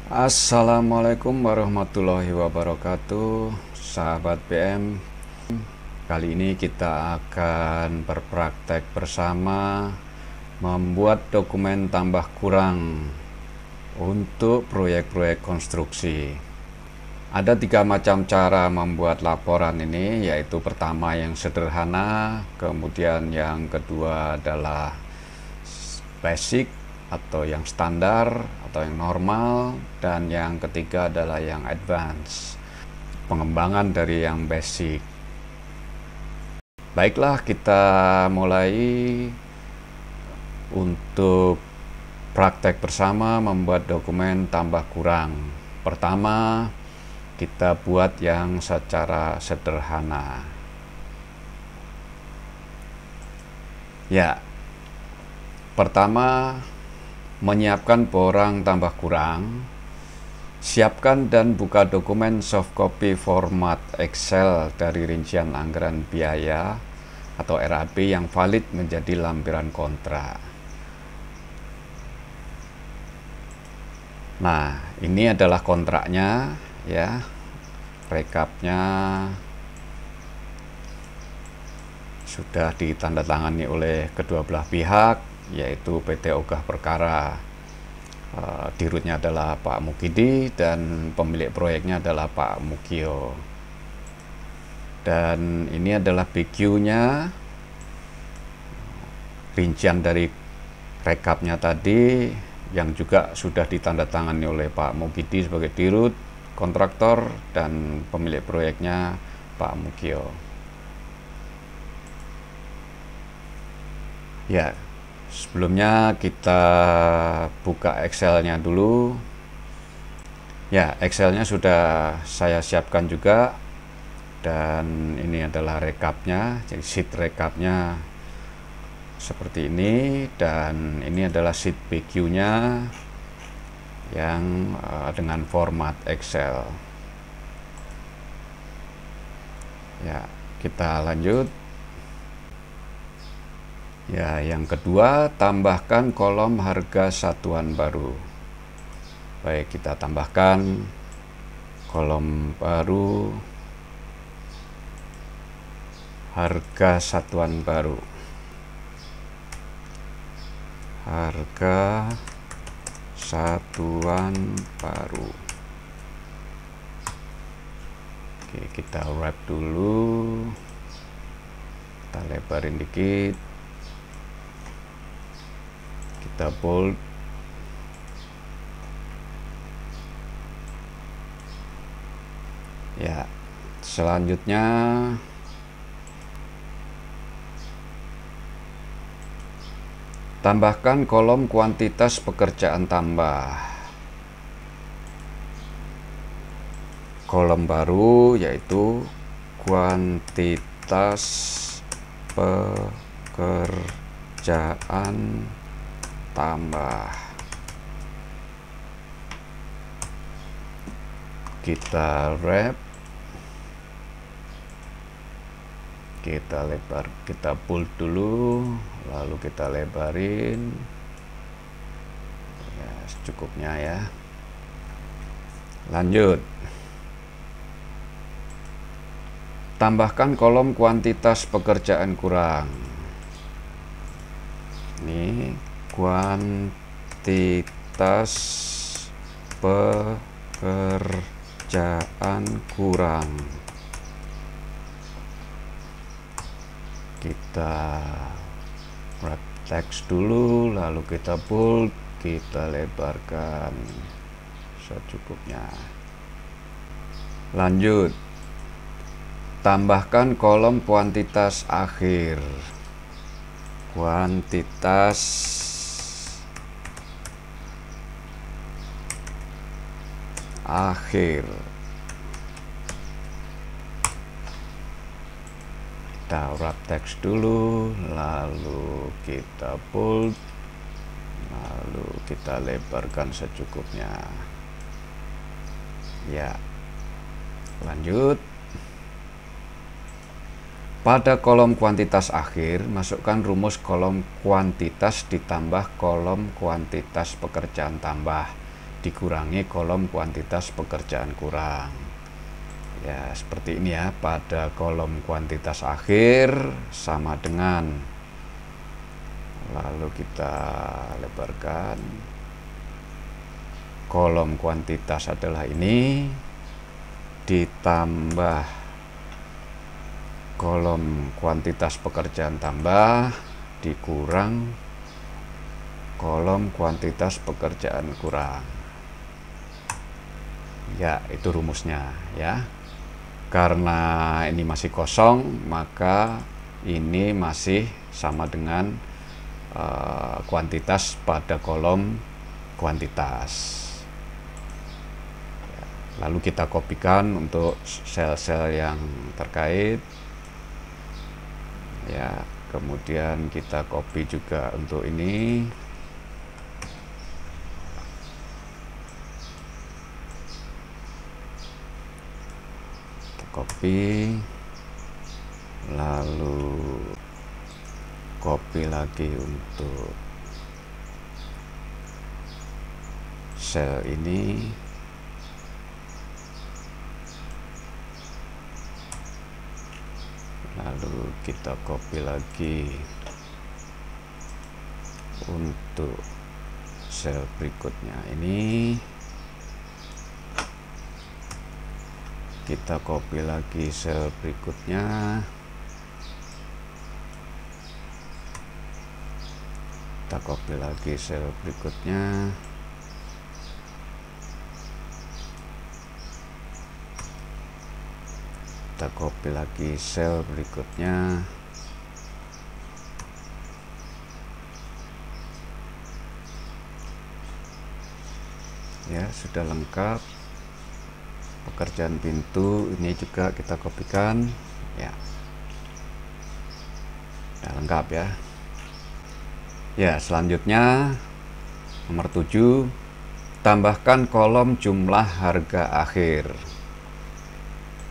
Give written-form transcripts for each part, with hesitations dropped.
Assalamualaikum warahmatullahi wabarakatuh, sahabat PM. Kali ini kita akan berpraktek bersama membuat dokumen tambah kurang untuk proyek-proyek konstruksi. Ada 3 macam cara membuat laporan ini, yaitu pertama yang sederhana, kemudian yang kedua adalah basic atau yang standar atau yang normal, dan yang ketiga adalah yang advance, pengembangan dari yang basic. Baiklah, kita mulai untuk praktek bersama membuat dokumen tambah kurang. Pertama, kita buat yang secara sederhana. Ya, pertama, menyiapkan borang tambah kurang. Siapkan dan buka dokumen soft copy format Excel dari rincian anggaran biaya atau RAB yang valid menjadi lampiran kontrak. Nah, ini adalah kontraknya ya. Rekapnya sudah ditandatangani oleh kedua belah pihak, yaitu PT Ogah Perkara. Dirutnya adalah Pak Mukidi dan pemilik proyeknya adalah Pak Mukio. Dan ini adalah BQ-nya, rincian dari rekapnya tadi yang juga sudah ditandatangani oleh Pak Mukidi sebagai dirut, kontraktor, dan pemilik proyeknya Pak Mukio. Ya, sebelumnya kita buka Excel-nya dulu. Ya, Excel-nya sudah saya siapkan juga, dan ini adalah rekapnya. Jadi sheet rekapnya seperti ini, dan ini adalah sheet BQ-nya yang dengan format Excel. Ya, kita lanjut. Ya, yang kedua, tambahkan kolom harga satuan baru. Baik, kita tambahkan kolom baru, harga satuan baru. Harga satuan baru. Oke, kita wrap dulu. Kita lebarin dikit. Kita bold. Ya, selanjutnya tambahkan kolom kuantitas pekerjaan tambah. Kolom baru yaitu kuantitas pekerjaan tambah. Kita wrap, kita lebar, kita bold dulu, lalu kita lebarin ya, secukupnya ya. Lanjut, tambahkan kolom kuantitas pekerjaan kurang. Ini kuantitas pekerjaan kurang. Kita wrap teks dulu, lalu kita bold, kita lebarkan secukupnya. Lanjut, tambahkan kolom kuantitas akhir. Kuantitas akhir. Kita wrap teks dulu, lalu kita bold, lalu kita lebarkan secukupnya. Ya, lanjut. Pada kolom kuantitas akhir, masukkan rumus kolom kuantitas ditambah kolom kuantitas pekerjaan tambah. dikurangi kolom kuantitas pekerjaan kurang. Ya, seperti ini ya. Pada kolom kuantitas akhir sama dengan, lalu kita lebarkan. Kolom kuantitas adalah ini, ditambah kolom kuantitas pekerjaan tambah dikurang kolom kuantitas pekerjaan kurang. Ya, itu rumusnya ya. Karena ini masih kosong, maka ini masih sama dengan kuantitas pada kolom kuantitas. Ya, lalu kita kopikan untuk sel-sel yang terkait. Ya, kemudian kita copy juga untuk ini. Copy, lalu copy lagi untuk sel ini, lalu kita copy lagi untuk sel berikutnya ini. Kita copy lagi sel berikutnya, kita copy lagi sel berikutnya, kita copy lagi sel berikutnya. Ya, sudah lengkap. Pekerjaan pintu ini juga kita kopikan ya. Sudah lengkap ya. Ya, selanjutnya nomor 7, tambahkan kolom jumlah harga akhir.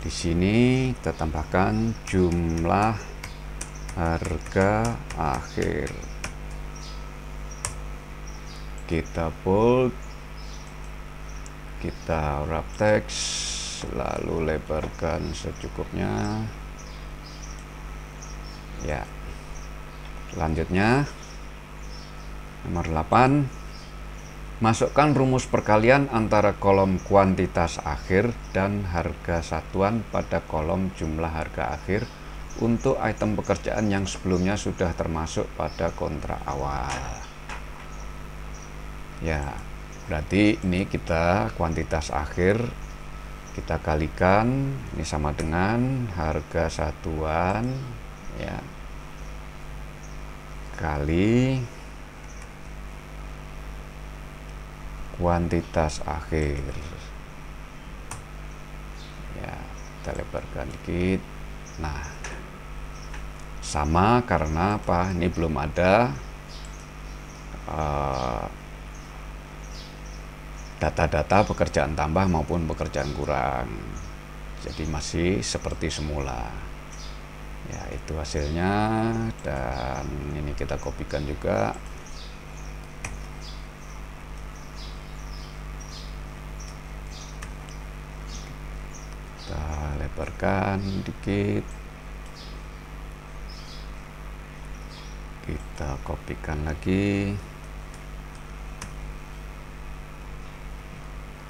Di sini kita tambahkan jumlah harga akhir. Kita bold, kita wrap text, lalu lebarkan secukupnya ya. Selanjutnya nomor 8, masukkan rumus perkalian antara kolom kuantitas akhir dan harga satuan pada kolom jumlah harga akhir untuk item pekerjaan yang sebelumnya sudah termasuk pada kontrak awal. Ya, berarti ini kita kuantitas akhir kita kalikan, ini sama dengan harga satuan ya, kali kuantitas akhir ya. Kita lebarkan dikit. Nah, sama karena apa, ini belum ada data-data pekerjaan tambah maupun pekerjaan kurang, jadi masih seperti semula ya. Itu hasilnya, dan ini kita kopikan juga. Kita lebarkan dikit, kita kopikan lagi,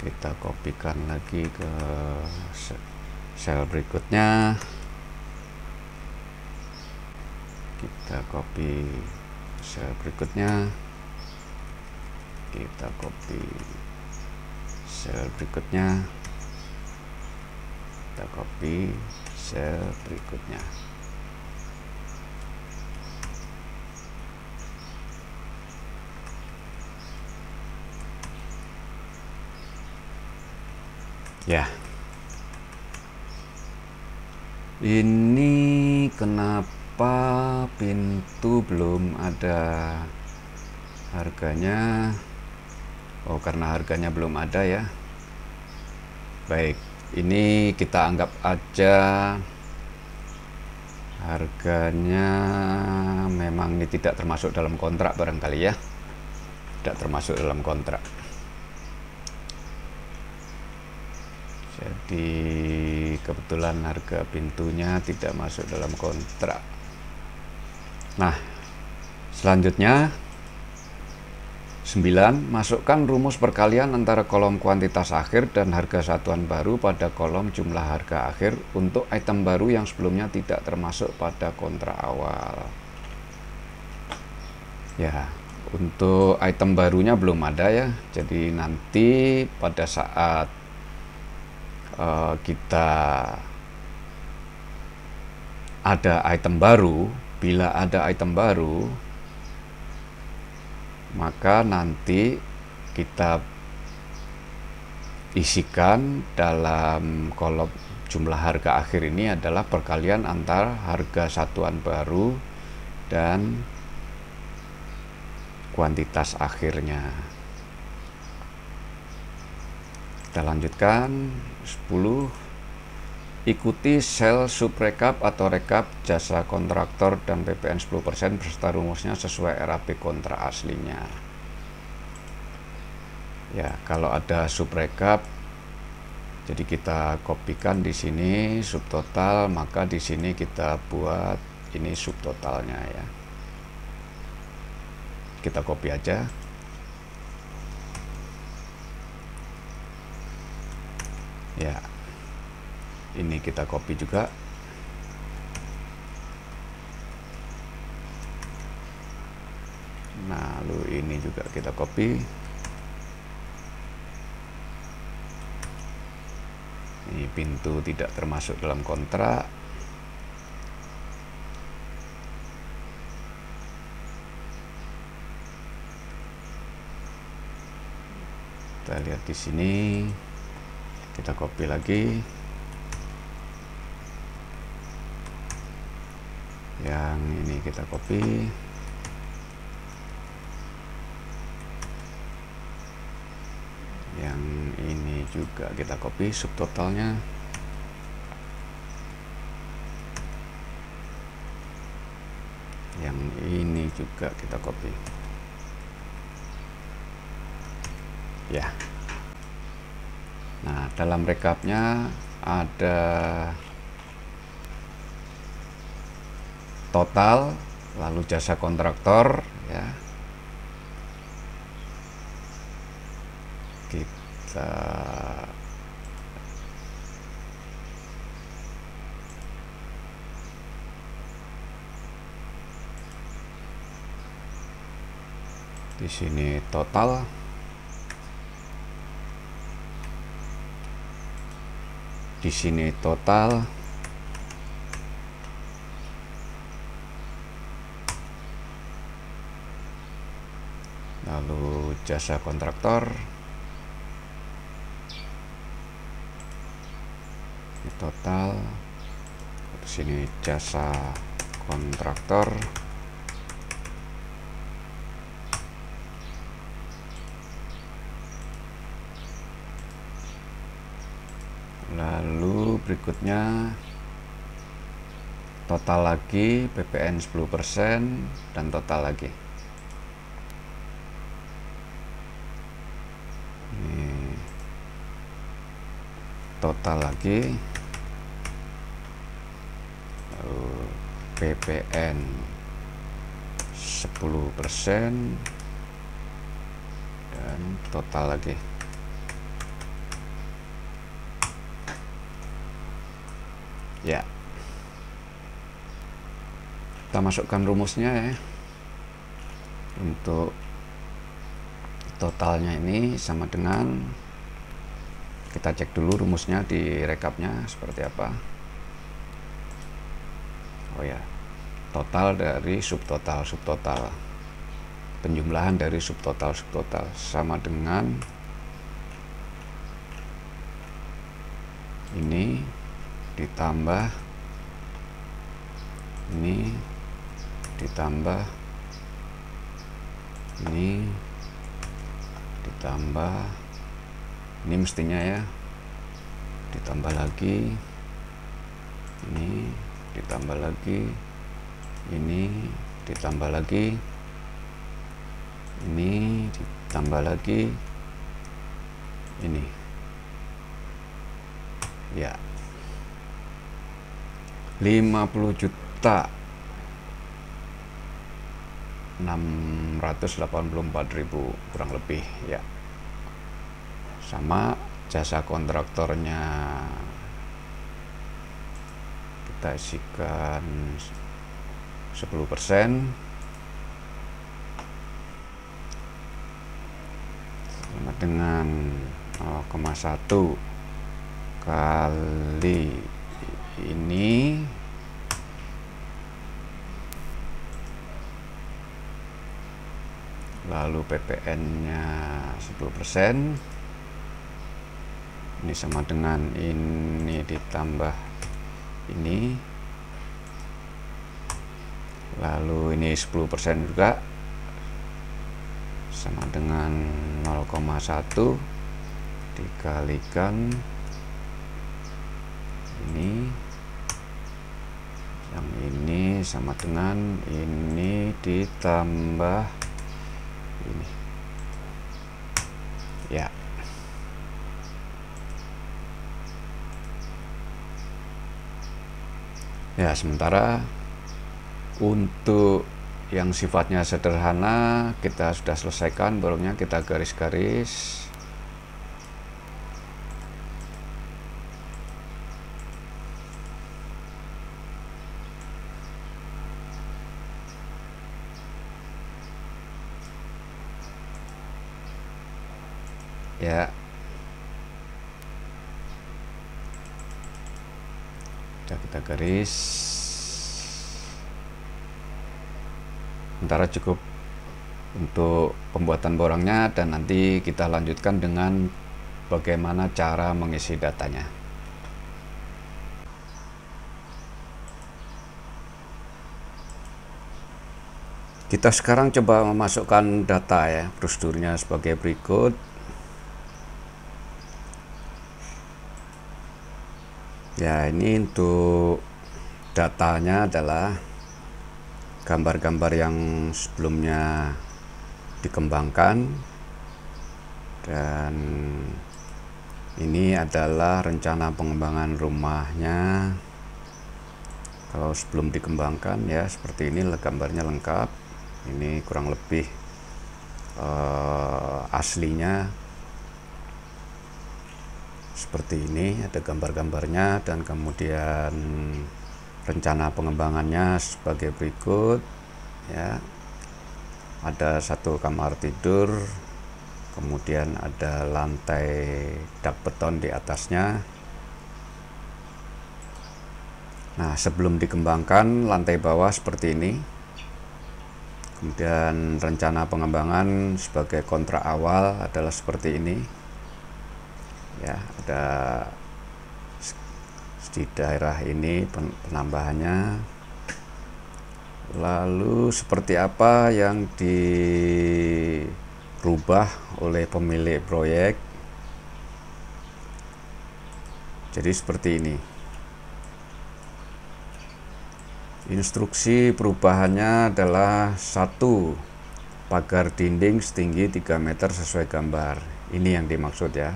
kita kopikan lagi ke sel berikutnya, kita copy sel berikutnya, kita copy sel berikutnya, kita copy sel berikutnya. Ya, ini kenapa pintu belum ada harganya? Oh, karena harganya belum ada ya. Baik, ini kita anggap aja harganya memang ini tidak termasuk dalam kontrak barangkali ya, tidak termasuk dalam kontrak. Jadi kebetulan harga pintunya tidak masuk dalam kontrak. Nah, selanjutnya 9. Masukkan rumus perkalian antara kolom kuantitas akhir dan harga satuan baru pada kolom jumlah harga akhir untuk item baru yang sebelumnya tidak termasuk pada kontrak awal. Ya, untuk item barunya belum ada ya. Jadi nanti pada saat kita ada item baru, bila ada item baru, maka nanti kita isikan dalam kolom jumlah harga akhir ini adalah perkalian antara harga satuan baru dan kuantitas akhirnya. Kita lanjutkan. 10. Ikuti sel subrekap atau rekap jasa kontraktor dan PPN 10% beserta rumusnya sesuai RAP kontrak aslinya. Ya, kalau ada subrekap, jadi kita kopikan di sini subtotal, maka di sini kita buat ini subtotalnya ya. Kita copy aja. Ya, ini kita copy juga. Nah, lalu ini juga kita copy. Ini pintu tidak termasuk dalam kontrak. Kita lihat di sini. Kita copy lagi. Yang ini kita copy. Yang ini juga kita copy subtotalnya. Yang ini juga kita copy. Ya. Nah, dalam rekapnya ada total, lalu jasa kontraktor ya. Kita di sini total. Di sini total. Lalu jasa kontraktor. Ini total. Di sini jasa kontraktor. Lalu berikutnya total lagi, PPN 10% dan total lagi. Ini total lagi. Lalu PPN 10% dan total lagi. Ya, kita masukkan rumusnya ya. Untuk totalnya ini sama dengan, kita cek dulu rumusnya di rekapnya seperti apa. Oh ya, total dari subtotal penjumlahan dari subtotal sama dengan ini ditambah ini ditambah ini ditambah ini, mestinya ya ditambah lagi ini, ditambah lagi ini, ditambah lagi ini, ditambah lagi ini. Ya, 50 juta 684.000 kurang lebih ya. Sama jasa kontraktornya kita isikan 10%, sama dengan 0,1 kali ini lalu PPN nya 10%, ini sama dengan ini ditambah ini, lalu ini 10% juga sama dengan 0,1 dikalikan ini, yang ini sama dengan ini ditambah ini ya. Ya, sementara untuk yang sifatnya sederhana kita sudah selesaikan, borongnya kita garis-garis. Ya, kita garis. Sementara cukup untuk pembuatan borangnya, dan nanti kita lanjutkan dengan bagaimana cara mengisi datanya. Kita sekarang coba memasukkan data ya, prosedurnya sebagai berikut. Ya, ini untuk datanya adalah gambar-gambar yang sebelumnya dikembangkan, dan ini adalah rencana pengembangan rumahnya kalau sebelum dikembangkan ya, seperti ini gambarnya lengkap. Ini kurang lebih aslinya seperti ini, ada gambar-gambarnya, dan kemudian rencana pengembangannya sebagai berikut ya. Ada satu kamar tidur, kemudian ada lantai dak beton di atasnya. Nah, sebelum dikembangkan lantai bawah seperti ini. Kemudian rencana pengembangan sebagai kontrak awal adalah seperti ini ya, ada di daerah ini penambahannya. Lalu seperti apa yang dirubah oleh pemilik proyek, jadi seperti ini. Instruksi perubahannya adalah 1. Pagar dinding setinggi 3 meter sesuai gambar. Ini yang dimaksud ya.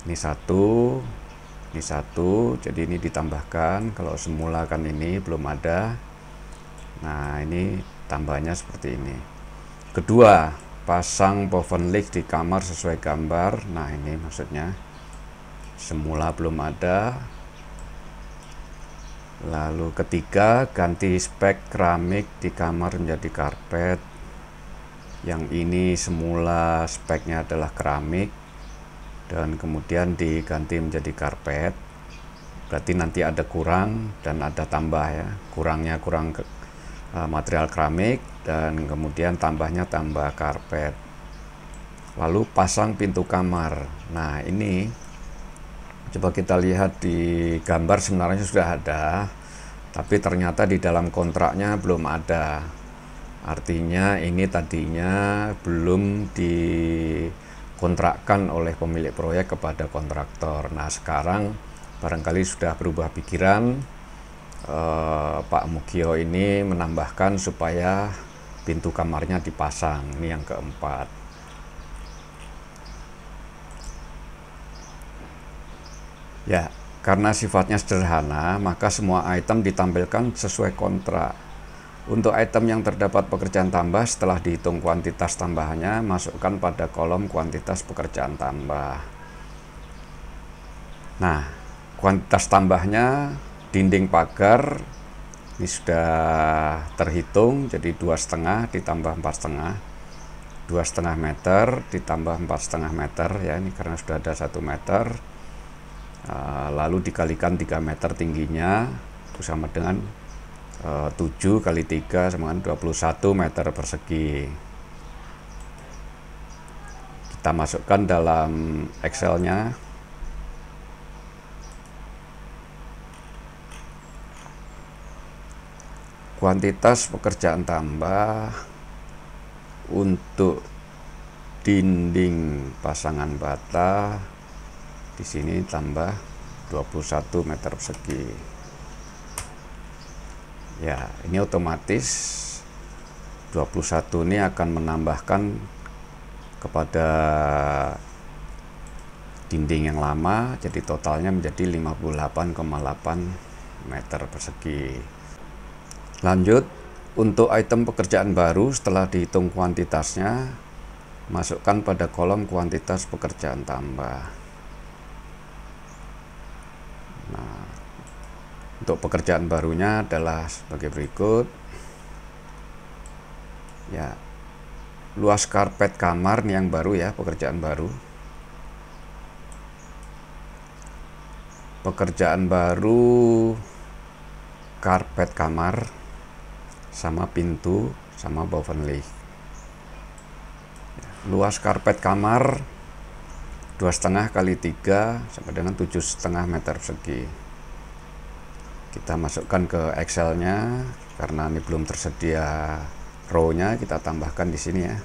Ini 1, ini 1, jadi ini ditambahkan. Kalau semula kan ini belum ada. Nah, ini tambahnya seperti ini. Kedua, pasang poven lift di kamar sesuai gambar. Nah, ini maksudnya semula belum ada. Lalu ketiga, ganti spek keramik di kamar menjadi karpet. Yang ini semula speknya adalah keramik dan kemudian diganti menjadi karpet. Berarti nanti ada kurang dan ada tambah ya. Kurangnya kurang material keramik, dan kemudian tambahnya tambah karpet. Lalu pasang pintu kamar. Nah, ini coba kita lihat di gambar, sebenarnya sudah ada, tapi ternyata di dalam kontraknya belum ada. Artinya ini tadinya belum dikontrakkan oleh pemilik proyek kepada kontraktor. Nah, sekarang barangkali sudah berubah pikiran. Pak Mugio ini menambahkan supaya pintu kamarnya dipasang. Ini yang keempat. Ya, Karena sifatnya sederhana, maka semua item ditampilkan sesuai kontrak. Untuk item yang terdapat pekerjaan tambah, setelah dihitung kuantitas tambahannya, masukkan pada kolom kuantitas pekerjaan tambah. Nah, kuantitas tambahnya dinding pagar ini sudah terhitung, jadi 2,5 ditambah 4,5, 2,5 meter ditambah 4,5 meter ya, ini karena sudah ada 1 meter. Lalu dikalikan 3 meter tingginya, itu sama dengan 7 kali 3 sama dengan 21 meter persegi. Kita masukkan dalam Excel-nya. Kuantitas pekerjaan tambah untuk dinding pasangan bata di sini tambah 21 meter persegi. Ya, ini otomatis 21 ini akan menambahkan kepada dinding yang lama, jadi totalnya menjadi 58,8 meter persegi. Lanjut, untuk item pekerjaan baru setelah dihitung kuantitasnya, masukkan pada kolom kuantitas pekerjaan tambah. Nah, untuk pekerjaan barunya adalah sebagai berikut. Ya, luas karpet kamar nih yang baru ya, pekerjaan baru. Pekerjaan baru karpet kamar sama pintu sama bovenlig. Luas karpet kamar 2,5 kali 3 sama dengan 7,5 meter persegi. Kita masukkan ke Excel-nya, karena ini belum tersedia row-nya, kita tambahkan di sini ya.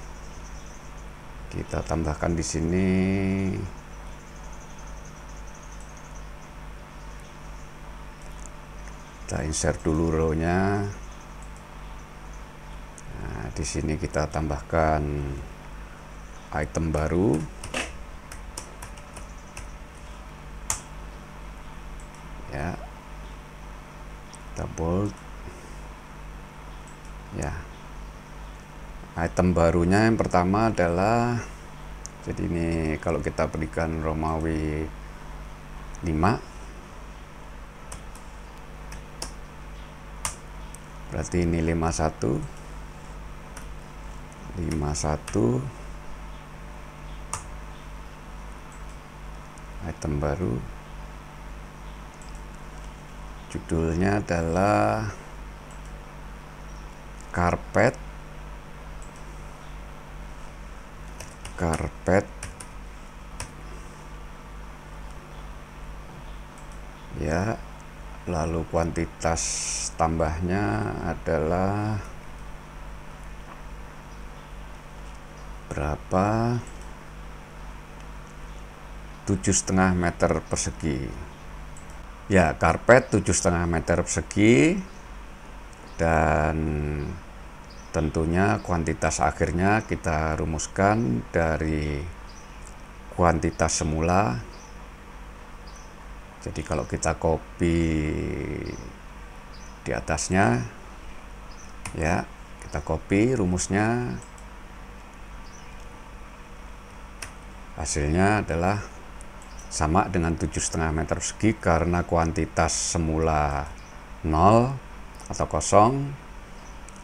Kita tambahkan di sini. Kita insert dulu row-nya. Nah, di sini kita tambahkan item baru. Ya, kita bold. Ya, item barunya yang pertama adalah, jadi ini kalau kita berikan Romawi 5, berarti ini 51 item baru. Judulnya adalah karpet ya, lalu kuantitas tambahnya adalah berapa? 7,5 meter persegi. Ya, karpet 7,5 meter persegi, dan tentunya kuantitas akhirnya kita rumuskan dari kuantitas semula. Jadi kalau kita copy di atasnya ya, kita copy rumusnya, hasilnya adalah sama dengan 7,5 meter persegi karena kuantitas semula 0 atau kosong,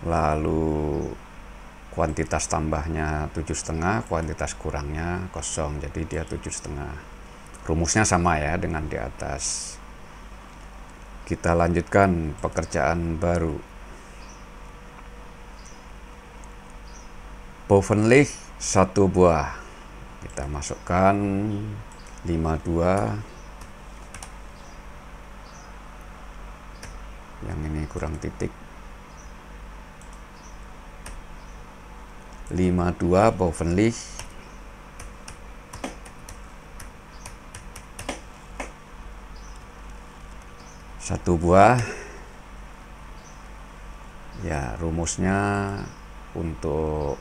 lalu kuantitas tambahnya 7,5, kuantitas kurangnya kosong, jadi dia 7,5. Rumusnya sama ya dengan di atas. Kita lanjutkan pekerjaan baru. Bovenlig 1 buah, kita masukkan 52. Yang ini kurang titik. 52 bovenlig. Satu buah. Ya, rumusnya untuk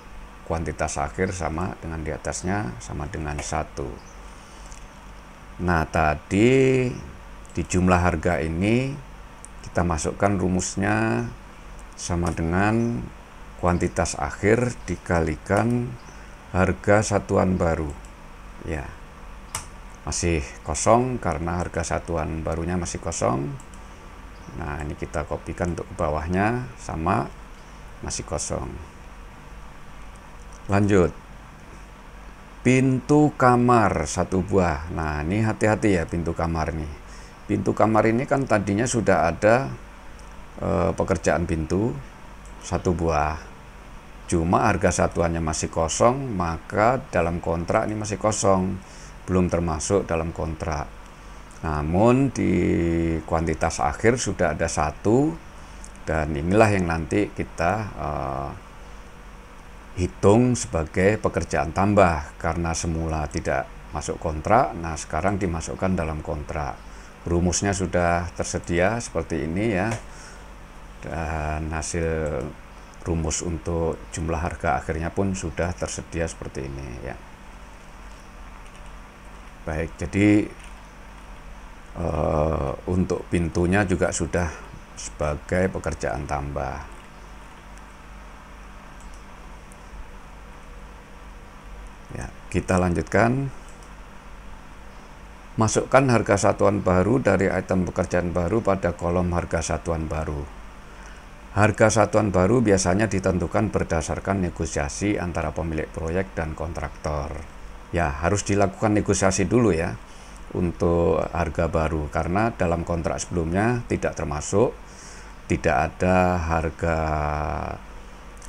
kuantitas akhir sama dengan di atasnya, sama dengan 1. Nah, tadi Di jumlah harga ini kita masukkan rumusnya sama dengan kuantitas akhir dikalikan harga satuan baru. Ya, masih kosong karena harga satuan barunya masih kosong. Nah, ini kita kopikan untuk ke bawahnya, sama, masih kosong. Lanjut, pintu kamar 1 buah. Nah, ini hati-hati ya pintu kamar nih. Pintu kamar ini kan tadinya sudah ada pekerjaan pintu 1 buah, cuma harga satuannya masih kosong, maka dalam kontrak ini masih kosong, belum termasuk dalam kontrak. Namun di kuantitas akhir sudah ada 1, dan inilah yang nanti kita hitung sebagai pekerjaan tambah karena semula tidak masuk kontrak. Nah, sekarang dimasukkan dalam kontrak. Rumusnya sudah tersedia seperti ini ya, dan hasil rumus untuk jumlah harga akhirnya pun sudah tersedia seperti ini ya. Baik, jadi untuk pintunya juga sudah sebagai pekerjaan tambah. Ya, kita lanjutkan. Masukkan harga satuan baru dari item pekerjaan baru pada kolom harga satuan baru. Harga satuan baru biasanya ditentukan berdasarkan negosiasi antara pemilik proyek dan kontraktor. Ya, harus dilakukan negosiasi dulu ya untuk harga baru, karena dalam kontrak sebelumnya tidak termasuk, tidak ada harga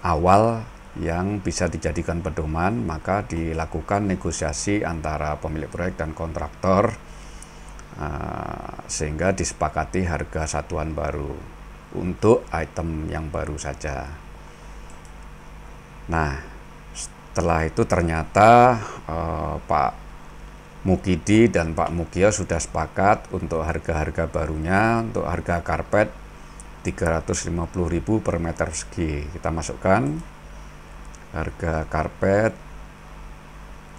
awal yang bisa dijadikan pedoman, maka dilakukan negosiasi antara pemilik proyek dan kontraktor sehingga disepakati harga satuan baru untuk item yang baru saja. Nah, setelah itu ternyata Pak Mukidi dan Pak Mugio sudah sepakat untuk harga-harga barunya. Untuk harga karpet 350.000 per meter persegi. Kita masukkan harga karpet,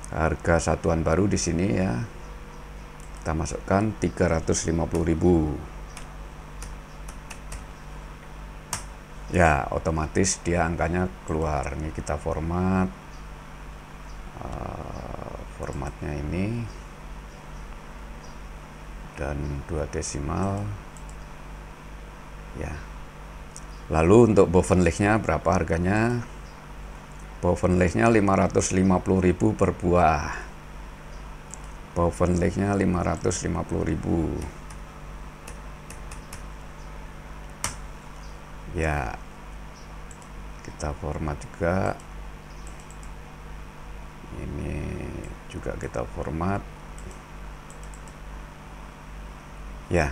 harga satuan baru di sini ya, kita masukkan 350.000. Ya, otomatis dia angkanya keluar. Ini kita format, formatnya ini, dan 2 desimal ya. Lalu untuk bovenleghnya berapa harganya? Bovenleghnya 550.000 per buah. Bovenleghnya 550.000. Ya, kita format juga. Ini juga kita format. Ya,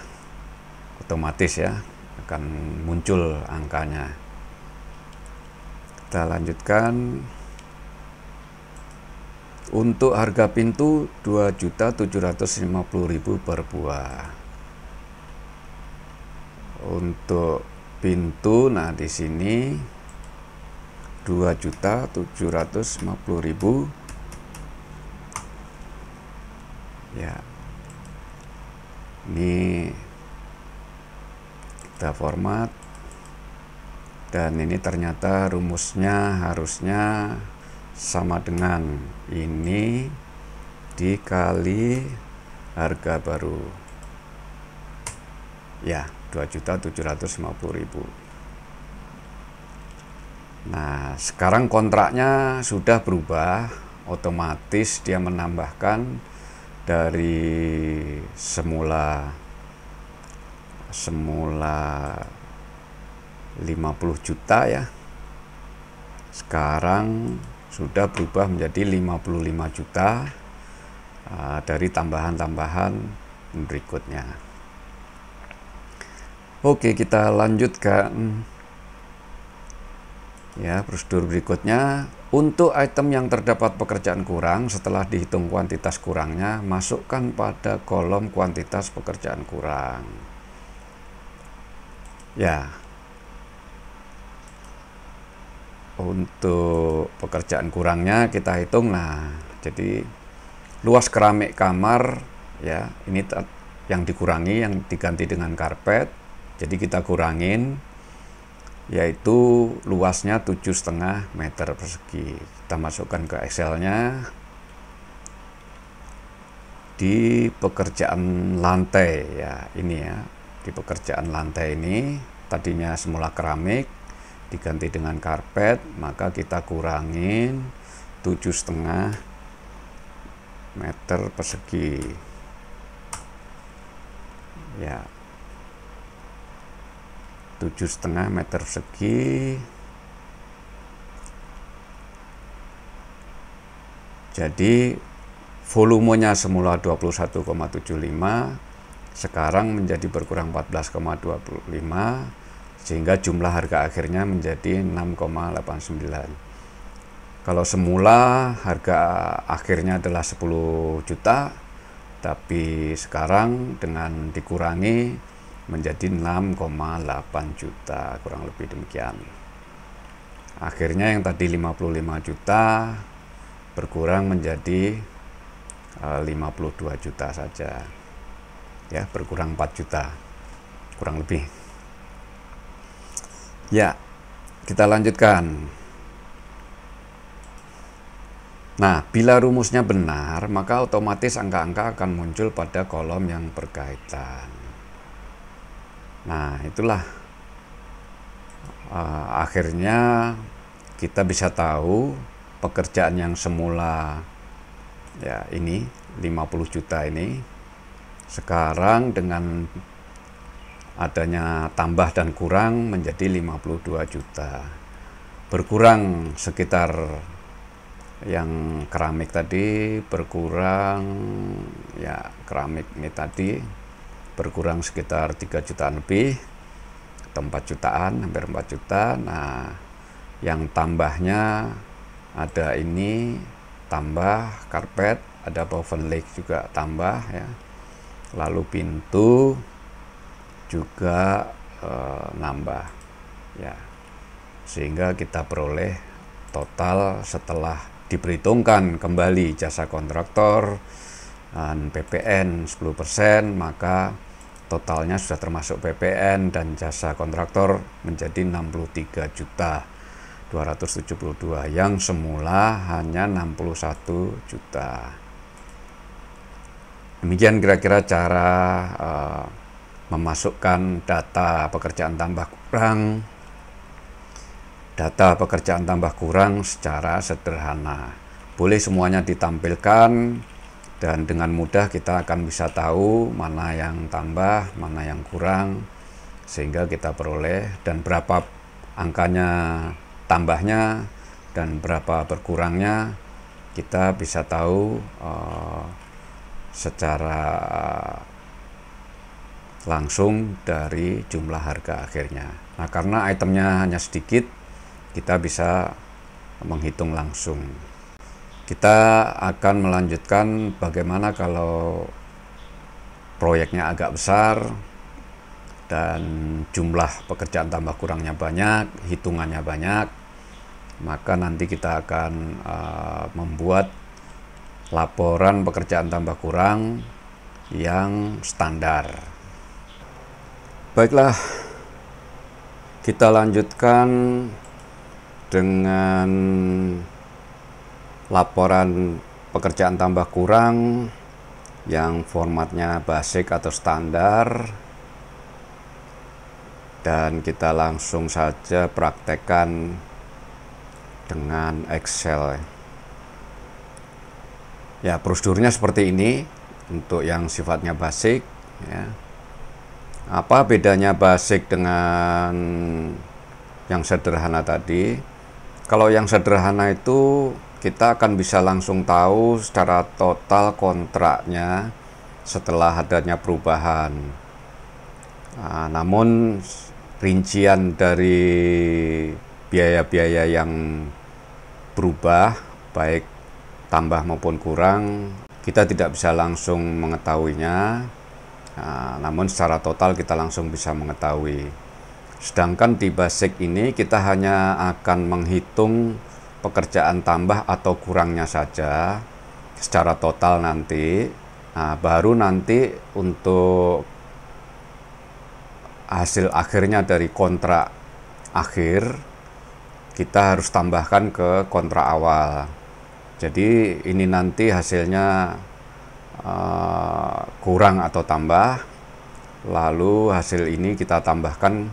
otomatis ya akan muncul angkanya. Kita lanjutkan. Untuk harga pintu 2.750.000 per buah. Untuk pintu, nah di sini 2.750.000 ya. Ini kita format, dan ini ternyata rumusnya harusnya sama dengan ini dikali harga baru ya, 2.750.000. Nah, sekarang kontraknya sudah berubah, otomatis dia menambahkan dari semula 50 juta ya, sekarang sudah berubah menjadi 55 juta dari tambahan-tambahan berikutnya. Oke, kita lanjutkan ya. Prosedur berikutnya, untuk item yang terdapat pekerjaan kurang, setelah dihitung kuantitas kurangnya, masukkan pada kolom kuantitas pekerjaan kurang ya. Untuk pekerjaan kurangnya kita hitung. Nah, jadi luas keramik kamar ya, ini yang dikurangi, yang diganti dengan karpet. Jadi kita kurangin, yaitu luasnya 7,5 meter persegi. Kita masukkan ke Excelnya. Di pekerjaan lantai ya, ini ya, di pekerjaan lantai ini tadinya semula keramik diganti dengan karpet, maka kita kurangin 7,5 meter persegi ya, 7,5 meter persegi. Jadi volumenya semula 21,75, sekarang menjadi berkurang 14,25, sehingga jumlah harga akhirnya menjadi 6,89. Kalau semula harga akhirnya adalah 10 juta, tapi sekarang dengan dikurangi menjadi 6,8 juta, kurang lebih demikian. Akhirnya yang tadi 55 juta berkurang menjadi 52 juta saja ya, berkurang 4 juta kurang lebih ya. Kita lanjutkan. Nah, bila rumusnya benar, maka otomatis angka-angka akan muncul pada kolom yang berkaitan. Nah, itulah akhirnya kita bisa tahu pekerjaan yang semula ya ini 50 juta ini, sekarang dengan adanya tambah dan kurang menjadi 52 juta. Berkurang sekitar yang keramik tadi, berkurang ya, keramik ini tadi berkurang sekitar 3 jutaan lebih atau 4 jutaan, hampir 4 juta. Nah, yang tambahnya ada ini tambah karpet, ada woven leg juga tambah ya, lalu pintu juga nambah ya, sehingga kita peroleh total setelah diperhitungkan kembali jasa kontraktor dan PPN 10%, maka totalnya sudah termasuk PPN dan jasa kontraktor menjadi 63 juta 272, yang semula hanya 61 juta. Demikian kira-kira cara memasukkan data pekerjaan tambah kurang secara sederhana. Boleh semuanya ditampilkan dan dengan mudah kita akan bisa tahu mana yang tambah, mana yang kurang, sehingga kita peroleh dan berapa angkanya tambahnya dan berapa berkurangnya kita bisa tahu secara langsung dari jumlah harga akhirnya. Nah, karena itemnya hanya sedikit, kita bisa menghitung langsung. Kita akan melanjutkan bagaimana kalau proyeknya agak besar dan jumlah pekerjaan tambah kurangnya banyak, hitungannya banyak, maka nanti kita akan membuat laporan pekerjaan tambah kurang yang standar. Baiklah, kita lanjutkan dengan laporan pekerjaan tambah kurang yang formatnya basic atau standar, dan kita langsung saja praktekkan dengan Excel. Ya, prosedurnya seperti ini untuk yang sifatnya basic ya. Apa bedanya basic dengan yang sederhana tadi? Kalau yang sederhana itu kita akan bisa langsung tahu secara total kontraknya setelah adanya perubahan. Nah, namun rincian dari biaya-biaya yang berubah, baik tambah maupun kurang, kita tidak bisa langsung mengetahuinya. Nah, namun secara total kita langsung bisa mengetahui. Sedangkan di basic ini kita hanya akan menghitung pekerjaan tambah atau kurangnya saja secara total nanti, Nah, baru nanti untuk hasil akhirnya dari kontrak akhir kita harus tambahkan ke kontrak awal. Jadi ini nanti hasilnya kurang atau tambah, lalu hasil ini kita tambahkan,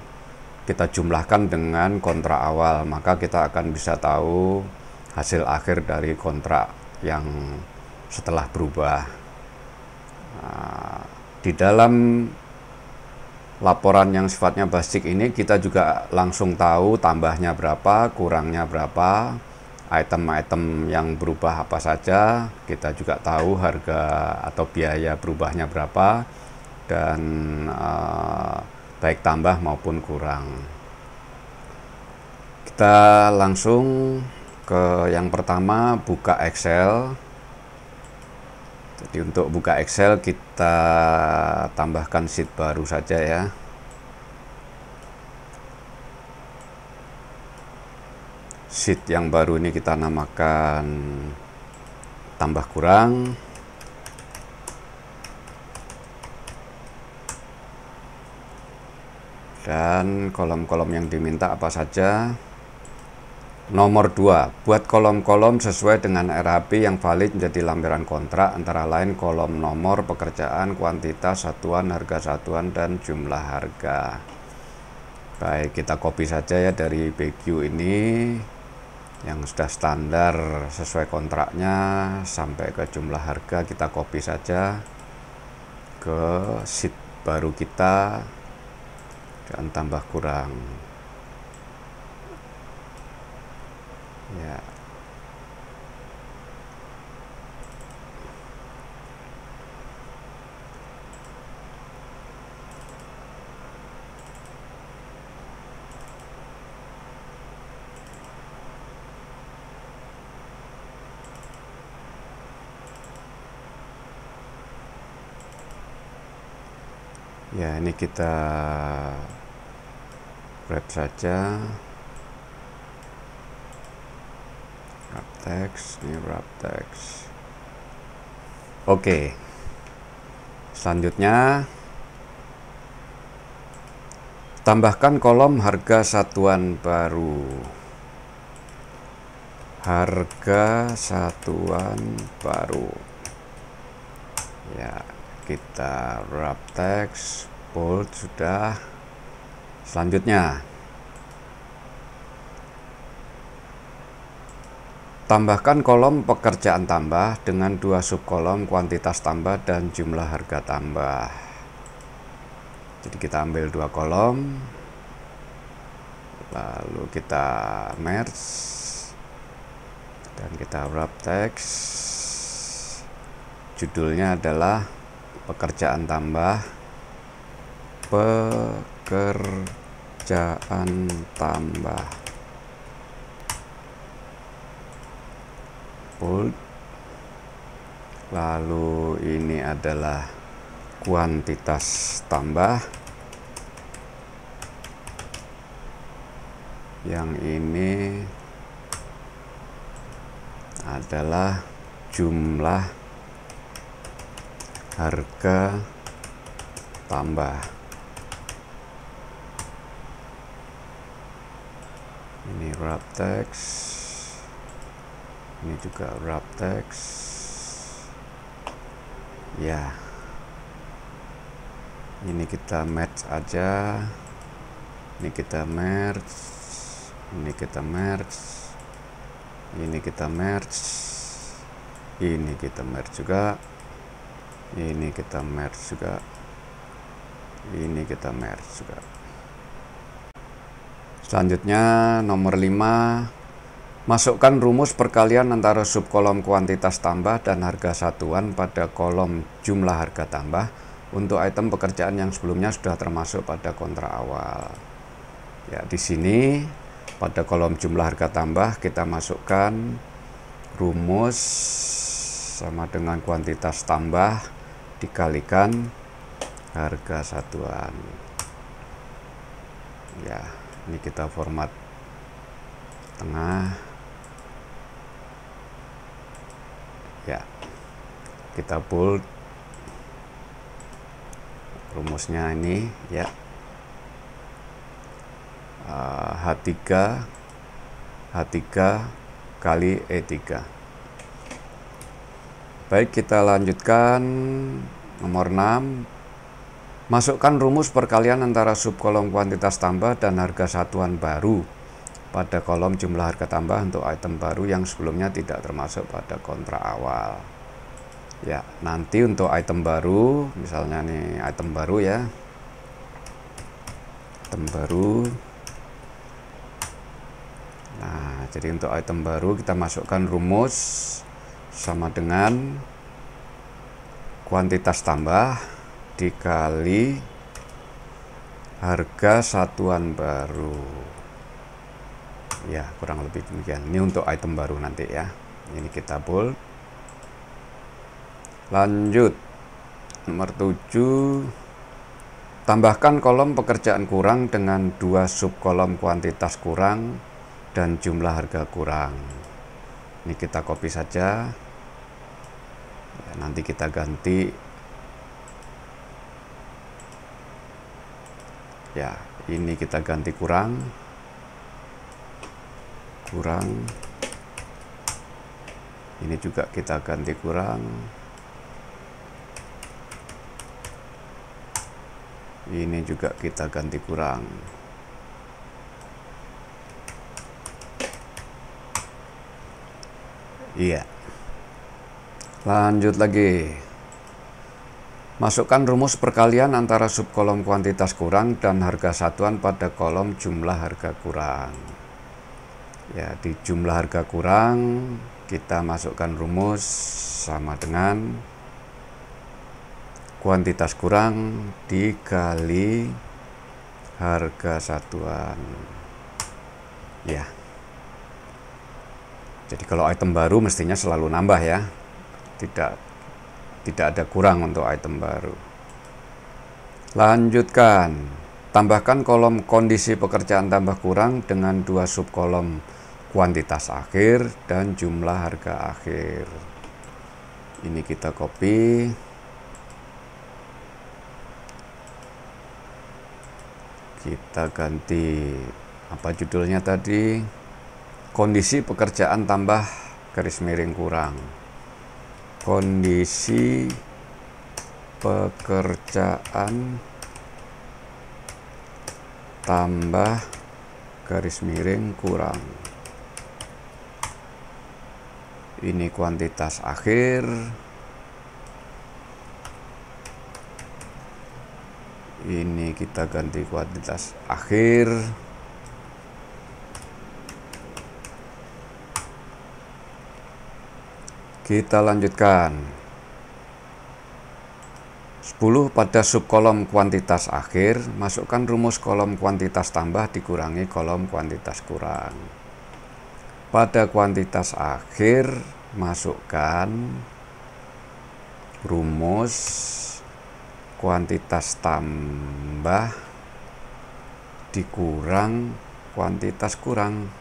kita jumlahkan dengan kontrak awal, maka kita akan bisa tahu hasil akhir dari kontrak yang setelah berubah. Di dalam laporan yang sifatnya basic ini kita juga langsung tahu tambahnya berapa, kurangnya berapa, item-item yang berubah apa saja, kita juga tahu harga atau biaya berubahnya berapa, dan baik tambah maupun kurang. Kita langsung ke yang pertama, buka Excel. Jadi untuk buka Excel kita tambahkan sheet baru saja ya. Sheet yang baru ini kita namakan tambah kurang. Dan kolom-kolom yang diminta apa saja. Nomor 2, buat kolom-kolom sesuai dengan RHP yang valid menjadi lampiran kontrak, antara lain kolom nomor pekerjaan, kuantitas, satuan, harga satuan, dan jumlah harga. Baik, kita copy saja ya dari BQ ini yang sudah standar sesuai kontraknya sampai ke jumlah harga, kita copy saja ke sheet baru kita dan tambah kurang. Ya. Ya, ini kita wrap saja. Wrap text, ini wrap text. Oke. Selanjutnya tambahkan kolom harga satuan baru. Harga satuan baru. Ya, kita wrap text, bold sudah. Selanjutnya tambahkan kolom pekerjaan tambah dengan 2 subkolom kuantitas tambah dan jumlah harga tambah. Jadi kita ambil 2 kolom, lalu kita merge dan kita wrap text. Judulnya adalah pekerjaan tambah, pekerjaan tambah, bold. Lalu ini adalah kuantitas tambah, yang ini adalah jumlah harga tambah. Ini wrap text, ini juga wrap text. Ya, ini kita merge aja, ini kita merge, ini kita merge, ini kita merge, ini kita merge juga, ini kita merge juga, ini kita merge juga. Selanjutnya nomor 5, masukkan rumus perkalian antara subkolom kuantitas tambah dan harga satuan pada kolom jumlah harga tambah untuk item pekerjaan yang sebelumnya sudah termasuk pada kontrak awal. Ya, di sini pada kolom jumlah harga tambah kita masukkan rumus sama dengan kuantitas tambah dikalikan harga satuan. Ya, ini kita format tengah. Ya, kita bold rumusnya ini ya, H3 kali E3. Baik, kita lanjutkan nomor 6. Masukkan rumus perkalian antara subkolom kuantitas tambah dan harga satuan baru pada kolom jumlah harga tambah untuk item baru yang sebelumnya tidak termasuk pada kontrak awal. Ya, nanti untuk item baru, misalnya nih item baru ya, item baru. Nah, jadi untuk item baru kita masukkan rumus sama dengan kuantitas tambah dikali harga satuan baru. Ya, kurang lebih demikian. Ini untuk item baru nanti ya. Ini kita bold. Lanjut. Nomor 7. Tambahkan kolom pekerjaan kurang dengan 2 subkolom kuantitas kurang dan jumlah harga kurang. Ini kita copy saja. Ya, nanti kita ganti. Ya, ini kita ganti kurang. Ini juga kita ganti kurang. Ini juga kita ganti kurang. Iya. Lanjut lagi. Masukkan rumus perkalian antara subkolom kuantitas kurang dan harga satuan pada kolom jumlah harga kurang. Ya, di jumlah harga kurang kita masukkan rumus sama dengan kuantitas kurang dikali harga satuan. Ya. Jadi kalau item baru mestinya selalu nambah ya. Tidak ada kurang untuk item baru. Lanjutkan. Tambahkan kolom kondisi pekerjaan tambah kurang dengan 2 subkolom kuantitas akhir dan jumlah harga akhir. Ini kita copy. Kita ganti apa judulnya tadi? Kondisi pekerjaan tambah garis miring kurang. Kondisi pekerjaan tambah garis miring kurang. Ini kuantitas akhir. Ini kita ganti kuantitas akhir. Kita lanjutkan. 10 pada subkolom kuantitas akhir, masukkan rumus kolom kuantitas tambah dikurangi kolom kuantitas kurang. Pada kuantitas akhir, masukkan rumus kuantitas tambah dikurang kuantitas kurang.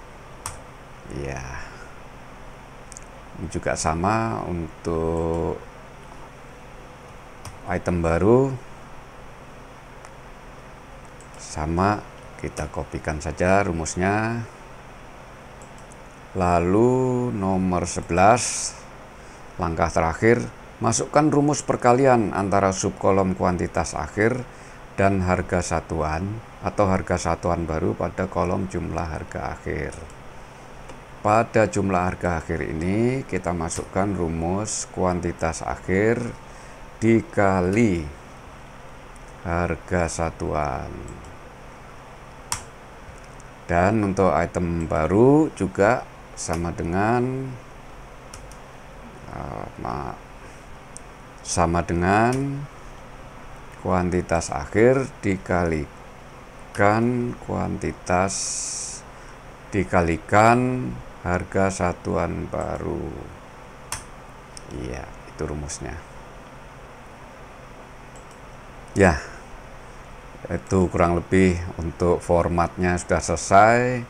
Ya. Ini juga sama untuk item baru. Sama, kita kopikan saja rumusnya. Lalu nomor 11, langkah terakhir, masukkan rumus perkalian antara subkolom kuantitas akhir dan harga satuan atau harga satuan baru pada kolom jumlah harga akhir. Pada jumlah harga akhir ini kita masukkan rumus kuantitas akhir dikali harga satuan. Dan untuk item baru juga sama dengan kuantitas akhir dikalikan harga satuan baru. Iya, itu rumusnya. Ya, itu kurang lebih untuk formatnya sudah selesai.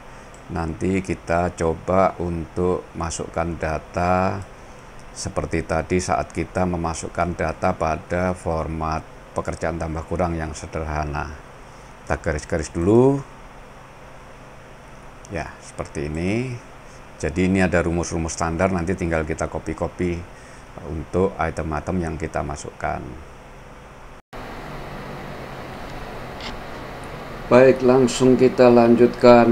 Nanti kita coba untuk masukkan data seperti tadi saat kita memasukkan data pada format pekerjaan tambah kurang yang sederhana. Kita garis-garis dulu ya, seperti ini. Jadi ini ada rumus-rumus standar, nanti tinggal kita copy-copy untuk item-item yang kita masukkan. Baik, langsung kita lanjutkan.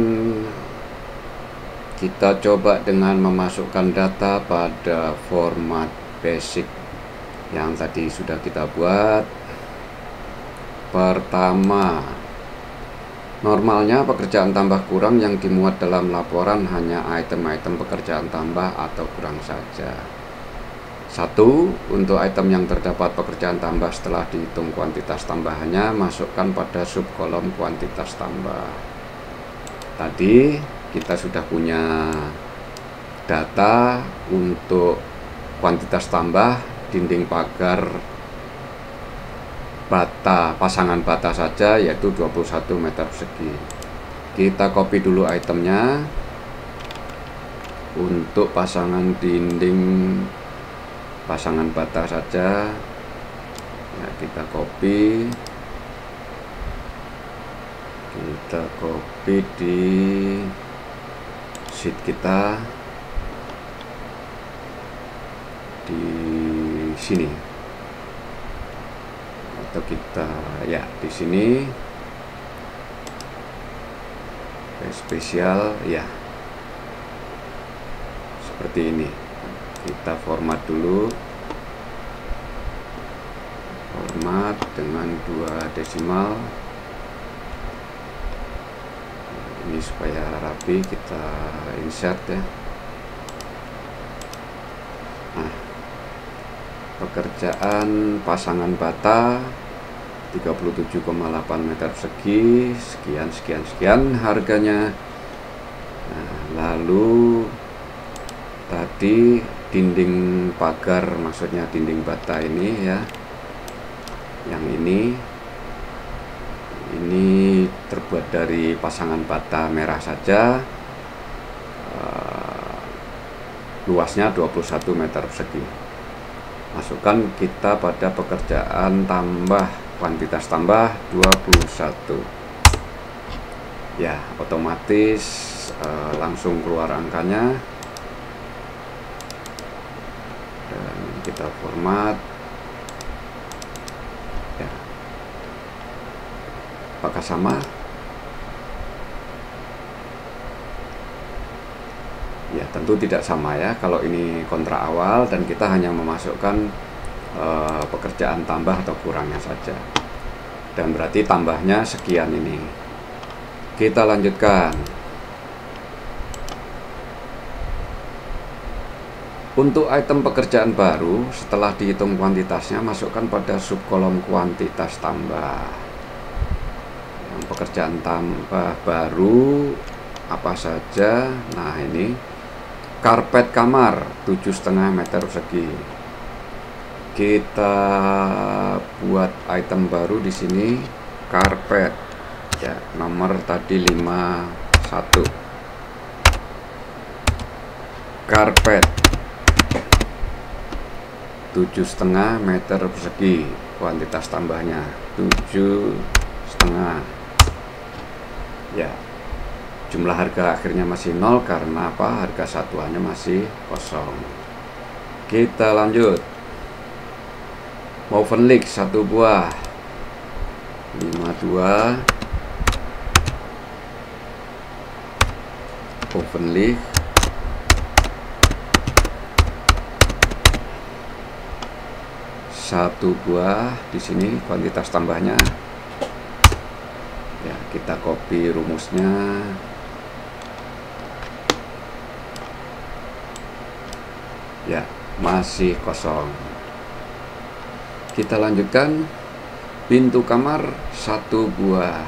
Kita coba dengan memasukkan data pada format basic yang tadi sudah kita buat. Pertama, normalnya pekerjaan tambah kurang yang dimuat dalam laporan hanya item-item pekerjaan tambah atau kurang saja. 1. Untuk item yang terdapat pekerjaan tambah setelah dihitung kuantitas tambahannya, masukkan pada subkolom kuantitas tambah. Tadi kita sudah punya data untuk kuantitas tambah dinding pagar bata, pasangan bata saja, yaitu 21 meter persegi. Kita copy dulu itemnya. Untuk pasangan dinding pasangan bata saja ya, kita copy di sheet kita di sini, atau kita ya di sini spesial ya, seperti ini. Kita format dulu, format dengan 2 desimal ini supaya rapi. Kita insert ya. Nah, pekerjaan pasangan bata 37,8 meter persegi, sekian harganya. Nah, lalu tadi dinding pagar, maksudnya dinding bata ini ya, yang ini terbuat dari pasangan bata merah saja, luasnya 21 meter persegi. Masukkan kita pada pekerjaan tambah, kuantitas tambah 21 ya, otomatis langsung keluar angkanya. Dan kita format ya, apakah sama? Ya, tentu tidak sama ya kalau ini kontrak awal dan kita hanya memasukkan pekerjaan tambah atau kurangnya saja, dan berarti tambahnya sekian ini. Kita lanjutkan. Untuk item pekerjaan baru, setelah dihitung kuantitasnya, masukkan pada subkolom kuantitas tambah. Yang pekerjaan tambah baru apa saja? Nah, ini karpet kamar 7,5 meter persegi. Kita buat item baru di sini, karpet ya, nomor tadi 51. Karpet 7,5 meter persegi, kuantitas tambahnya 7,5 ya. Jumlah harga akhirnya masih 0 karena apa? Harga satuannya masih kosong. Kita lanjut. Woven leak 1 buah 52. Woven leak satu buah, di sini kuantitas tambahnya ya, kita copy rumusnya. Ya, masih kosong. Kita lanjutkan. Pintu kamar 1 buah.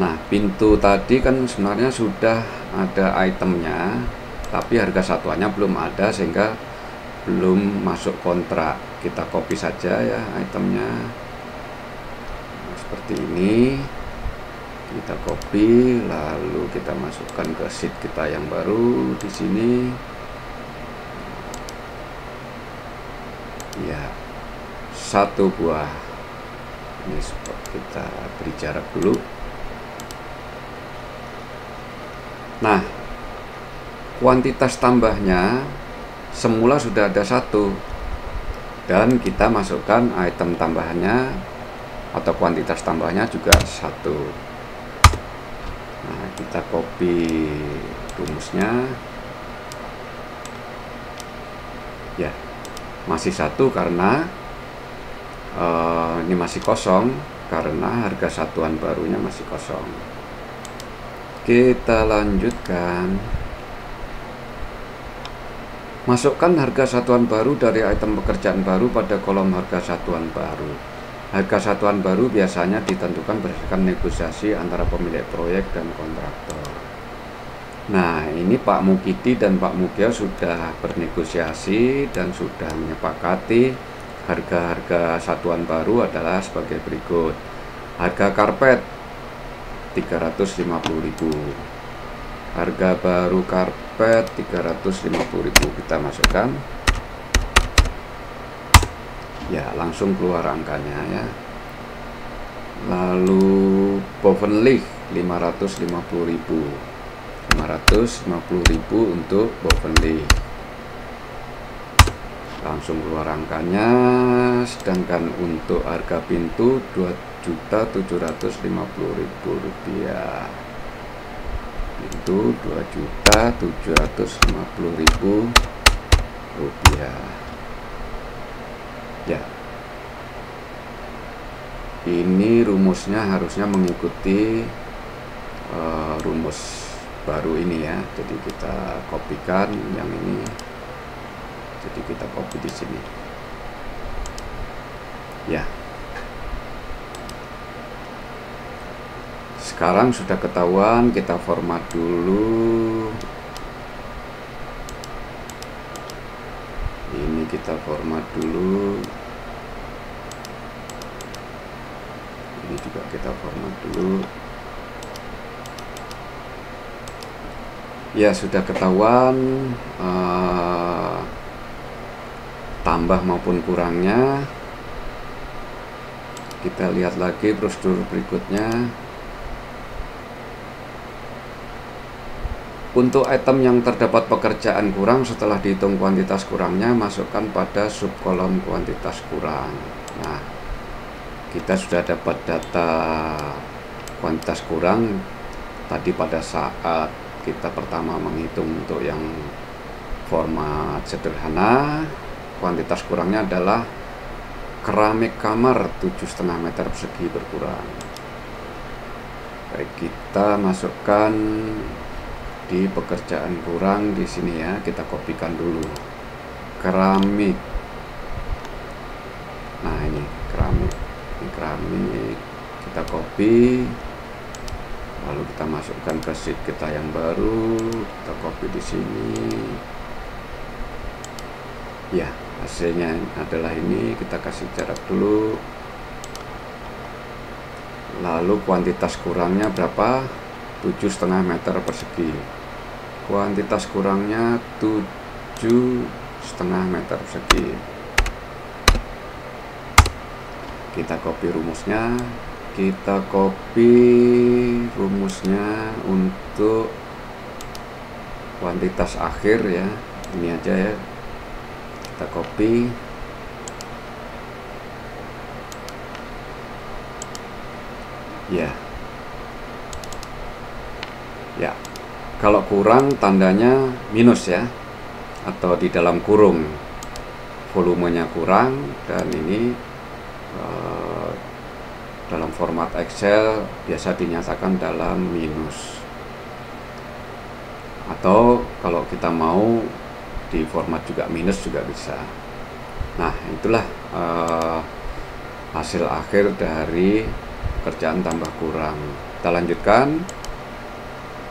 Nah, pintu tadi kan sebenarnya sudah ada itemnya, tapi harga satuannya belum ada sehingga belum masuk kontrak. Kita copy saja ya itemnya. Nah, seperti ini. Kita copy, lalu kita masukkan ke sheet kita yang baru di sini. Ya, 1 buah Ini kita beri jarak dulu. Nah, kuantitas tambahnya semula sudah ada 1, dan kita masukkan item tambahannya atau kuantitas tambahnya juga 1. Nah, kita copy rumusnya. Ya, masih 1 karena ini masih kosong karena harga satuan barunya masih kosong. Kita lanjutkan. Masukkan harga satuan baru dari item pekerjaan baru pada kolom harga satuan baru. Harga satuan baru biasanya ditentukan berdasarkan negosiasi antara pemilik proyek dan kontraktor. Nah, ini Pak Mukidi dan Pak Mugio sudah bernegosiasi dan sudah menyepakati harga-harga satuan baru adalah sebagai berikut. Harga karpet 350.000. Harga baru karpet 350.000 kita masukkan. Ya, langsung keluar angkanya ya. Lalu Bovenlich 550.000. 550.000 untuk Bovenlich. Langsung keluar angkanya. Sedangkan untuk harga pintu 2.750.000 rupiah. Pintu 2.750.000 rupiah. Ya, ini rumusnya harusnya mengikuti rumus baru ini ya. Jadi kita kopikan yang ini. Jadi kita copy di sini. Ya. Sekarang sudah ketahuan, kita format dulu. Ini kita format dulu. Ini juga kita format dulu. Ya, sudah ketahuan tambah maupun kurangnya. Kita lihat lagi prosedur berikutnya. Untuk item yang terdapat pekerjaan kurang, setelah dihitung kuantitas kurangnya, masukkan pada subkolom kuantitas kurang. Nah, kita sudah dapat data kuantitas kurang tadi pada saat kita pertama menghitung untuk yang format sederhana. Kuantitas kurangnya adalah keramik kamar 7,5 meter persegi berkurang. Baik, kita masukkan di pekerjaan kurang di sini ya. Kita kopikan dulu keramik. Nah, ini keramik. Ini keramik. Kita copy. Lalu kita masukkan ke sheet kita yang baru. Kita copy di sini. Ya, hasilnya adalah ini. Kita kasih jarak dulu. Lalu kuantitas kurangnya berapa? 7,5 meter persegi. Kuantitas kurangnya 7,5 meter persegi. Kita copy rumusnya. Kita copy rumusnya untuk kuantitas akhir ya. Ini aja ya. Kita copy. Ya. Ya. Kalau kurang tandanya minus ya. Atau di dalam kurung. Volumenya kurang, dan ini dalam format Excel biasa dinyatakan dalam minus. Atau kalau kita mau di format juga minus juga bisa. Nah, itulah hasil akhir dari pekerjaan tambah kurang. Kita lanjutkan.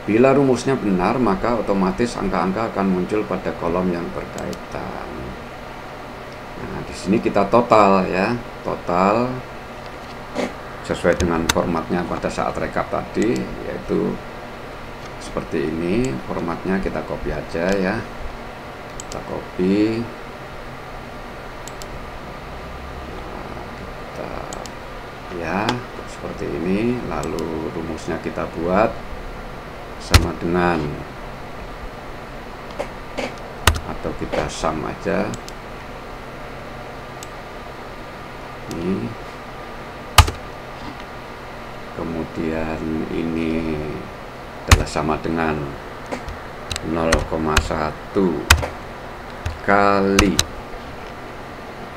Bila rumusnya benar, maka otomatis angka-angka akan muncul pada kolom yang berkaitan. Nah, di sini kita total ya, total sesuai dengan formatnya pada saat rekap tadi, yaitu seperti ini. Formatnya kita copy aja ya. Kita copy. Nah, kita ya, seperti ini. Lalu rumusnya kita buat sama dengan, atau kita sum aja ini, kemudian ini adalah sama dengan 0,1 kali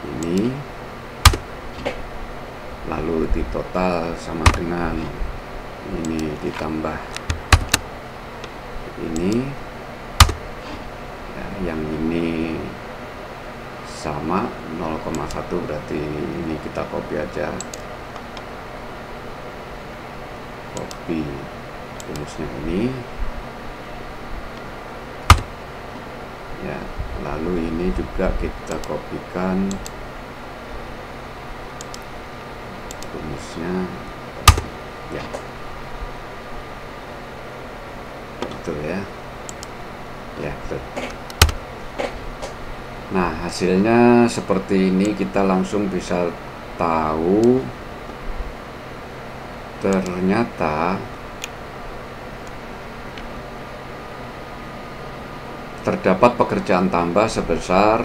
ini, lalu di total sama dengan ini ditambah ini ya, yang ini sama 0,1, berarti ini kita copy aja, copy rumusnya ini ya, lalu ini juga kita kopikan rumusnya ya, betul ya, ya betul. Nah, hasilnya seperti ini. Kita langsung bisa tahu ternyata terdapat pekerjaan tambah sebesar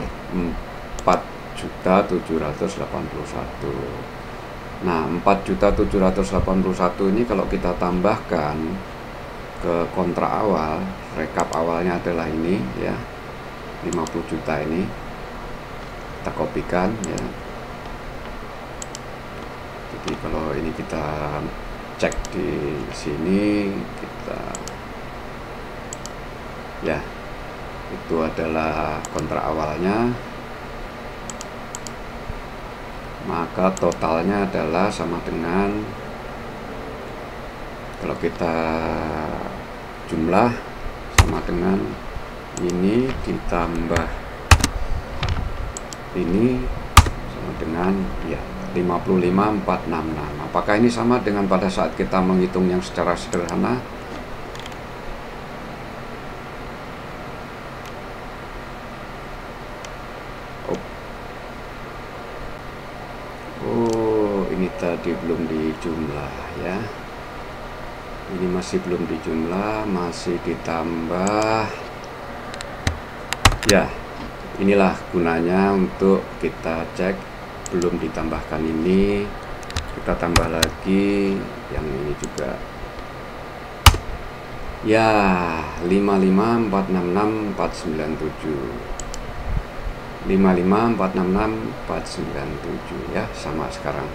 4.781. Nah, 4.781 ini kalau kita tambahkan ke kontrak awal, rekap awalnya adalah ini ya, 50 juta ini kita kopikan ya. Jadi kalau ini kita cek di sini, kita ya, itu adalah kontrak awalnya, maka totalnya adalah sama dengan, kalau kita jumlah sama dengan ini ditambah ini sama dengan ya 55.466. Apakah ini sama dengan pada saat kita menghitung yang secara sederhana? Oh, ini tadi belum dijumlah ya. Ini masih belum dijumlah, masih ditambah. Ya, inilah gunanya untuk kita cek, belum ditambahkan ini, kita tambah lagi yang ini juga. Ya, 55.466.497. 55.466.497 ya, sama sekarang.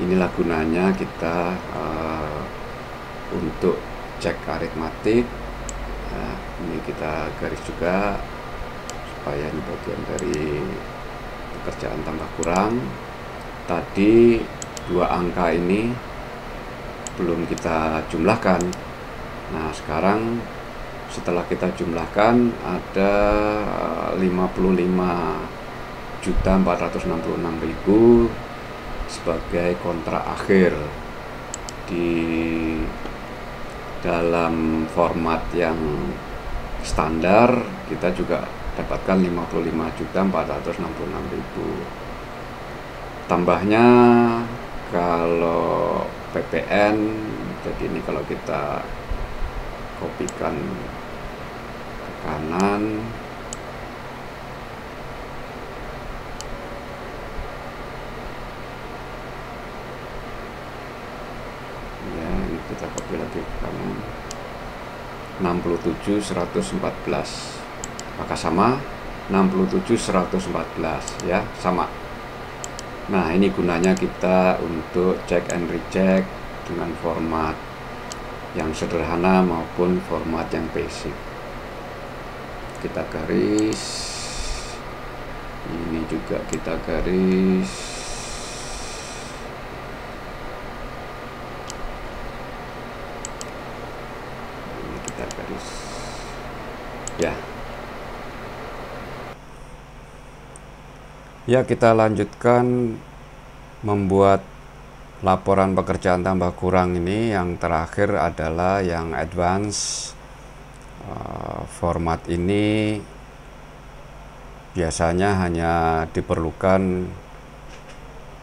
Inilah gunanya kita untuk cek aritmatik. Nah, ini kita garis juga supaya ini bagian dari pekerjaan tambah kurang. Tadi dua angka ini belum kita jumlahkan. Nah, sekarang setelah kita jumlahkan ada 55.466.000 sebagai kontrak akhir. Di dalam format yang standar kita juga dapatkan 55.466.000. Tambahnya kalau PPN, jadi ini kalau kita kopikan ke kanan, ya ini kita copy lagi ke kanan, 67.114, maka sama 67.114 ya, sama. Nah, ini gunanya kita untuk check and recheck dengan format yang sederhana maupun format yang basic. Kita garis, ini juga kita garis, ini kita garis ya. Ya, kita lanjutkan membuat laporan pekerjaan tambah kurang ini. Yang terakhir adalah yang advance. Format ini biasanya hanya diperlukan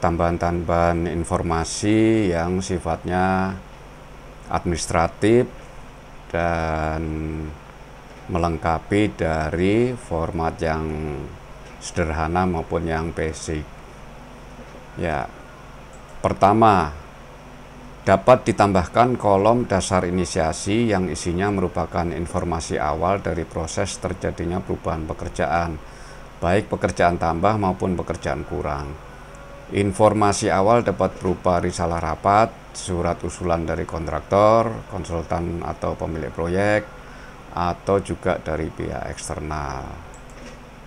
tambahan-tambahan informasi yang sifatnya administratif dan melengkapi dari format yang sederhana maupun yang basic. Ya, pertama, dapat ditambahkan kolom dasar inisiasi yang isinya merupakan informasi awal dari proses terjadinya perubahan pekerjaan, baik pekerjaan tambah maupun pekerjaan kurang. Informasi awal dapat berupa risalah rapat, surat usulan dari kontraktor, konsultan atau pemilik proyek, atau juga dari pihak eksternal.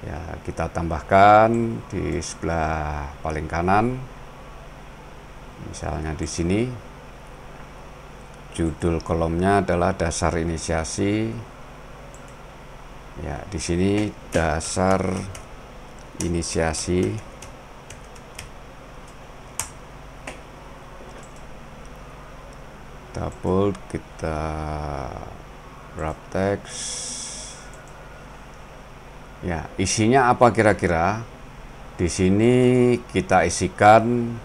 Ya, kita tambahkan di sebelah paling kanan, misalnya di sini, judul kolomnya adalah dasar inisiasi. Ya, di sini dasar inisiasi. Kita bold, kita wrap text. Ya, isinya apa kira-kira? Di sini kita isikan,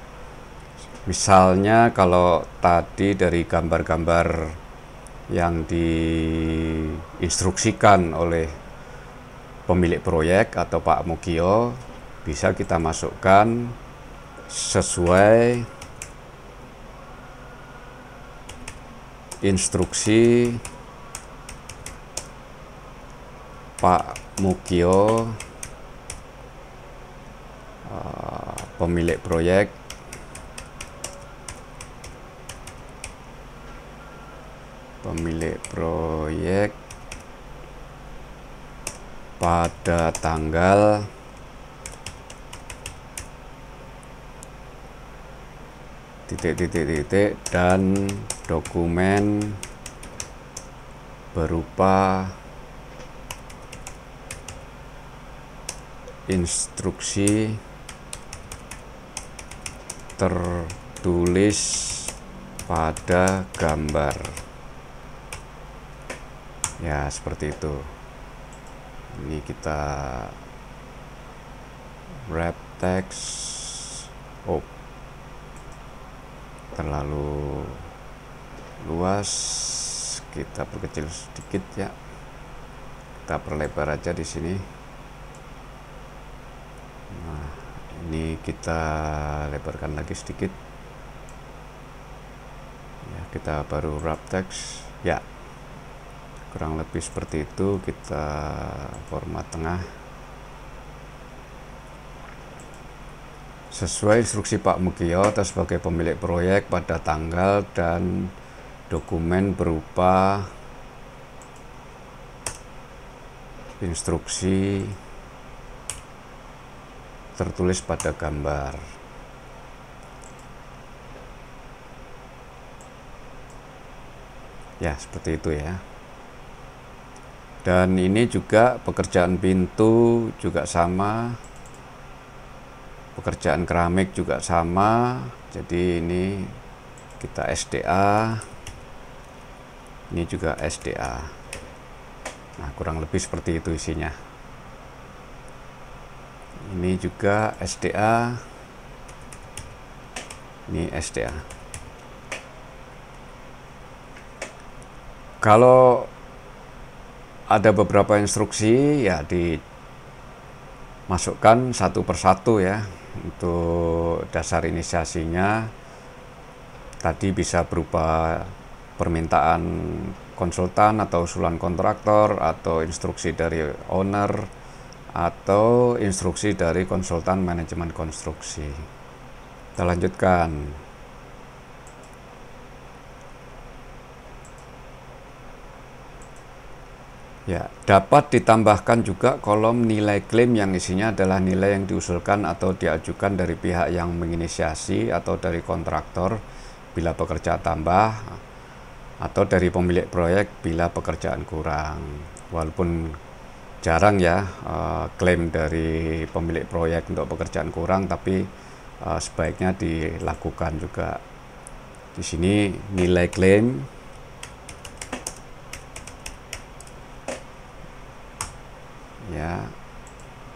misalnya kalau tadi dari gambar-gambar yang diinstruksikan oleh pemilik proyek atau Pak Mugio, bisa kita masukkan sesuai instruksi Pak Mugio, pemilik proyek, pada tanggal titik dan dokumen berupa instruksi tertulis pada gambar. Ya, seperti itu. Ini kita wrap text. Oh, terlalu luas, kita perkecil sedikit ya. Kita perlebar aja di sini. Nah, ini kita lebarkan lagi sedikit. Ya, kita baru wrap text. Ya, kurang lebih seperti itu. Kita format tengah sesuai instruksi Pak Mugio atau sebagai pemilik proyek pada tanggal dan dokumen berupa instruksi tertulis pada gambar. Ya, seperti itu ya. Dan ini juga pekerjaan pintu juga sama, pekerjaan keramik juga sama. Jadi ini kita SDA, ini juga SDA. Nah, kurang lebih seperti itu isinya. Ini juga SDA, ini SDA. Kalau ada beberapa instruksi ya dimasukkan satu persatu ya. Untuk dasar inisiasinya tadi bisa berupa permintaan konsultan atau usulan kontraktor, atau instruksi dari owner, atau instruksi dari konsultan manajemen konstruksi. Kita lanjutkan. Ya, dapat ditambahkan juga kolom nilai klaim yang isinya adalah nilai yang diusulkan atau diajukan dari pihak yang menginisiasi atau dari kontraktor bila pekerjaan tambah, atau dari pemilik proyek bila pekerjaan kurang. Walaupun jarang ya klaim dari pemilik proyek untuk pekerjaan kurang, tapi sebaiknya dilakukan juga. Di sini nilai klaim. Ya,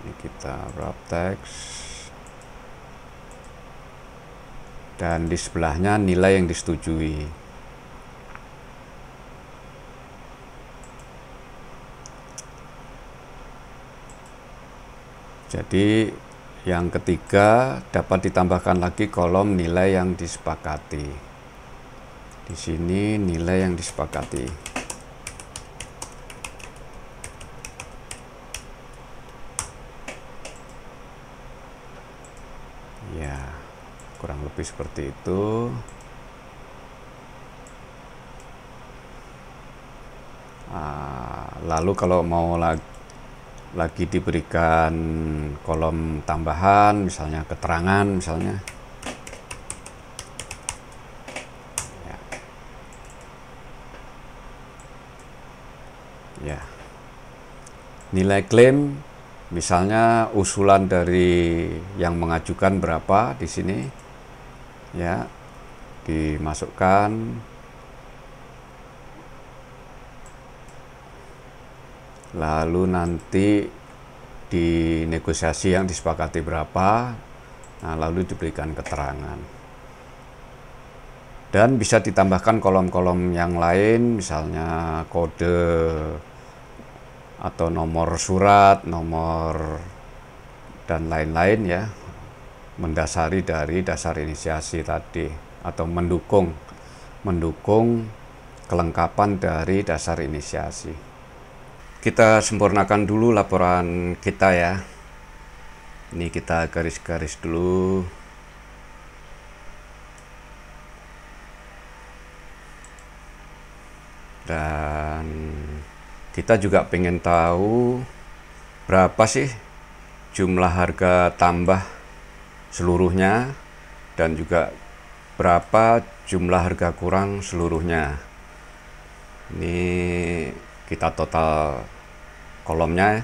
ini kita wrap text. dan di sebelahnya nilai yang disetujui. Jadi yang ketiga dapat ditambahkan lagi kolom nilai yang disepakati. Di sini nilai yang disepakati. Ya, kurang lebih seperti itu. Lalu kalau mau lagi diberikan kolom tambahan, misalnya keterangan, misalnya ya, nilai klaim, misalnya usulan dari yang mengajukan berapa di sini, ya, dimasukkan. Lalu nanti di negosiasi yang disepakati berapa, nah lalu diberikan keterangan. Dan bisa ditambahkan kolom-kolom yang lain, misalnya kode atau nomor surat, nomor dan lain-lain ya, mendasari dari dasar inisiasi tadi, atau mendukung kelengkapan dari dasar inisiasi. Kita sempurnakan dulu laporan kita ya. Ini kita garis-garis dulu. Dan kita juga pengen tahu berapa sih jumlah harga tambah seluruhnya dan juga berapa jumlah harga kurang seluruhnya. Ini kita total kolomnya.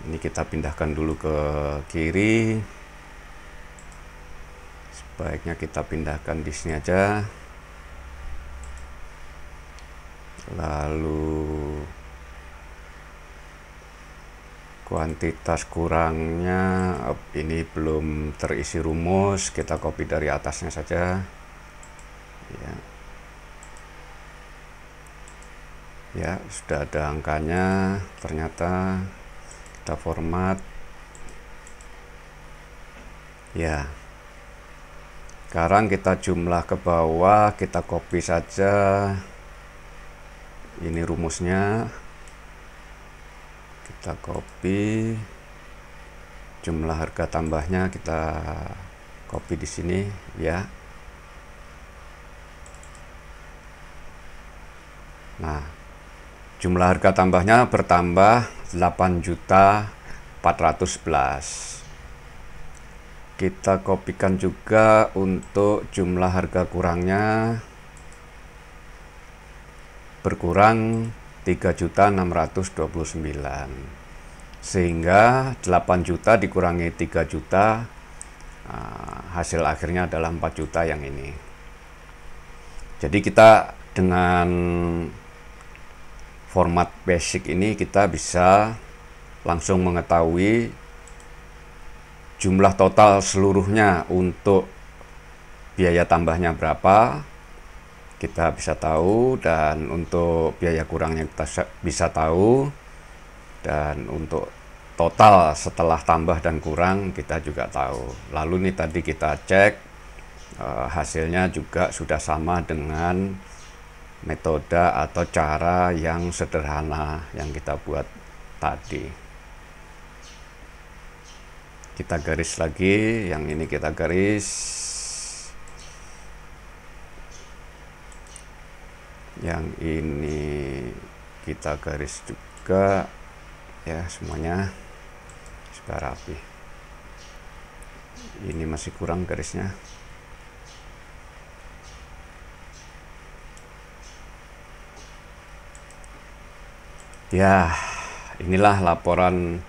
Ini kita pindahkan dulu ke kiri. Sebaiknya kita pindahkan di sini aja. Lalu kuantitas kurangnya ini belum terisi rumus, kita copy dari atasnya saja ya. Ya, sudah ada angkanya, ternyata kita format ya. Sekarang kita jumlah ke bawah, kita copy saja ini rumusnya, kita copy jumlah harga tambahnya, kita copy di sini ya. Nah, jumlah harga tambahnya bertambah 8.411. Kita kopikan juga untuk jumlah harga kurangnya, berkurang 3.629. Sehingga 8 juta dikurangi 3 juta, hasil akhirnya adalah 4 juta yang ini. Jadi kita dengan format basic ini kita bisa langsung mengetahui jumlah total seluruhnya untuk biaya tambahnya berapa, kita bisa tahu, dan untuk biaya kurangnya kita bisa tahu, dan untuk total setelah tambah dan kurang kita juga tahu. Lalu nih tadi kita cek hasilnya juga sudah sama dengan metode atau cara yang sederhana yang kita buat tadi. Kita garis lagi, yang ini kita garis, yang ini kita garis juga ya, semuanya sudah rapi. Ini masih kurang garisnya. Ya, inilah laporan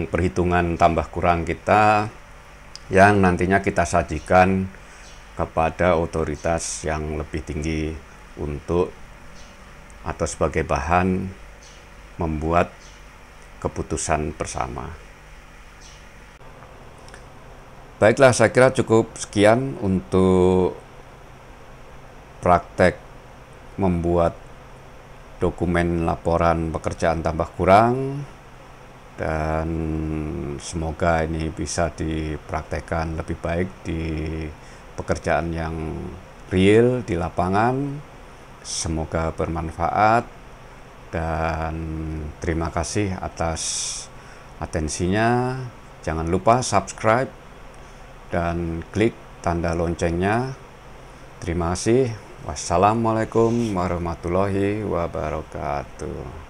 perhitungan tambah kurang kita yang nantinya kita sajikan kepada otoritas yang lebih tinggi untuk atau sebagai bahan membuat keputusan bersama. Baiklah, saya kira cukup sekian untuk praktek membuat dokumen laporan pekerjaan tambah kurang, dan semoga ini bisa dipraktekkan lebih baik di pekerjaan yang real di lapangan. Semoga bermanfaat dan terima kasih atas atensinya. Jangan lupa subscribe dan klik tanda loncengnya. Terima kasih. Wassalamualaikum warahmatullahi wabarakatuh.